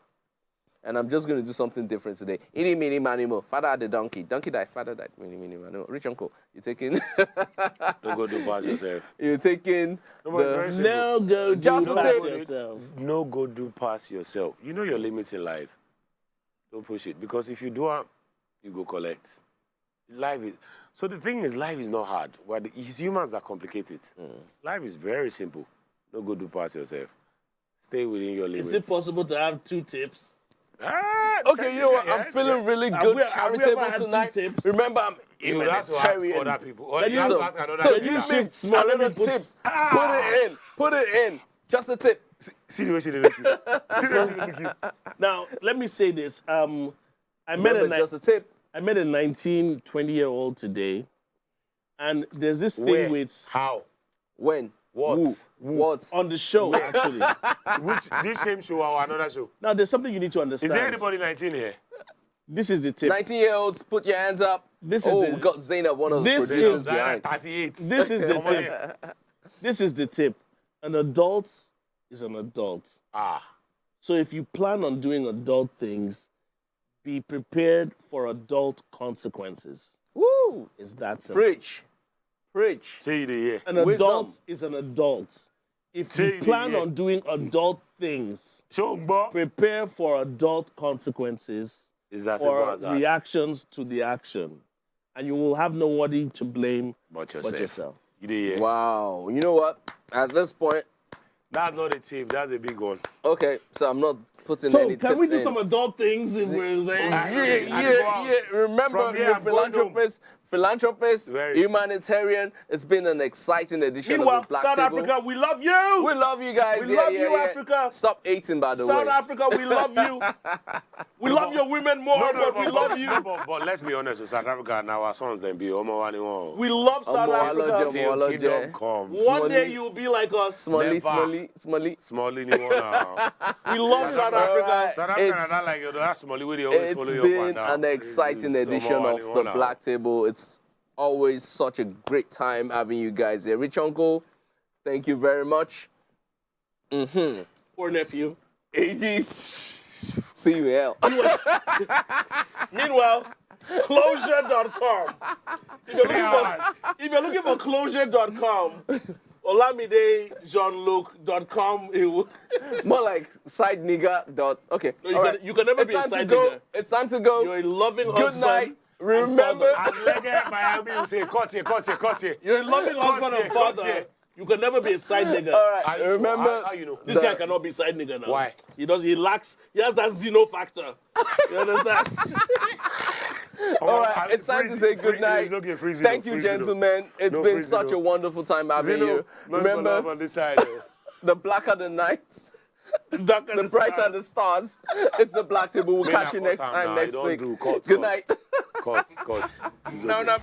And I'm just going to do something different today. Ini, mini, mani, mo. Father had a donkey. Donkey died. Father died. Mini, mini, mani, mo. Rich uncle, you taking... Don't go do pass yourself. You're taking the... No go do Just pass take- yourself. No go do pass yourself. You know your limits in life. Don't push it. Because if you do it, you go collect. Life is... So the thing is, life is not hard. It's humans that complicate it. Life is very simple. Don't go do pass yourself. Stay within your limits. Is it possible to have 2 tips? Okay, you know what? I'm feeling really good, have we ever charitable had 2 tonight. tips? Remember, I'm You have to ask humanitarian. other people. Or Then you have you- to ask another So people. give shift me small, let me another put- tip. Put it in. Put it in. Just a tip. See the way she look you. See the way she look you. Now, let me say this. I Remember, it's just a tip. met a 19, 20-year-old today, and there's this thing Where? with How? When? What? Who? What? on the show actually. This same show or another show? Now, there's something you need to Is understand. there anybody 19 here? This is the tip. 19-year-olds, put your hands up. This is oh, the- we got Zainab, one of the This producers is- behind. 38. This is the Come on tip. here. This is the tip. An adult is an adult. Ah. So if you plan on doing adult things, be prepared for adult consequences. Woo! It's that simple. Preach. Preach. Say you the year. An Wisdom. adult is an adult. If you Say plan yeah. on doing adult things, Show Mbo. prepare for adult consequences Is as simple or as that. reactions to the action. And you will have nobody to blame But but yourself. You the year. Wow. You know what? At this point, That's not a tip. That's a big one. okay, so I'm not putting So any can we tips do in. some adult things if we're saying? Yeah. Remember, From here, you're I'm going philanthropist, Very. humanitarian. It's been an exciting edition Meanwhile, of the Black South Table. Africa, we love you. We love you guys. We love you, Africa. Stop eating, by the South way. Africa, we love you. We love your women more, but we love you. But let's be honest with South Africa and our sons, then be Omo Wani. We love South Omo, Africa. Aloje, Till Aloje. kingdom comes. One day you'll be like us. Smally. Smally ni one now. We love South Africa. South Africa It's- are not like you. That's Smally where they always follow It's you been up and an down. exciting It's edition Omo of Wani the now. Black Table. It's always such a great time having you guys here. Rich Uncle, thank you very much. Poor nephew. 80s. See you hell. Meanwhile, closure.com. If you're looking for closure.com, OlamideJeanluc.com. More like side nigga dot. Okay. No, you all can- right. you can never It's be a time side to go. nigga. It's time to go. You're a loving Good husband. night. and Remember. father. And Lege Miami will say, cut here. You're a loving husband and Cut father. here. You can never be a side nigga. All right. Are you sure? Remember. How you know? This guy cannot be side nigga now. Why? He has that Xeno factor. You understand? All right, it's time to say good night. Okay, freeze it Thank up, you, freeze it up. gentlemen. It's No, been freeze it such a up. wonderful time having Zeno, you. love Remember, on this side. Though. the blacker the nights, Darker the the brighter sun. the stars. It's the Black Table. We'll May catch you not next cut time now, next don't week. do cut, Good cut. night. Cut. It's No, okay. no.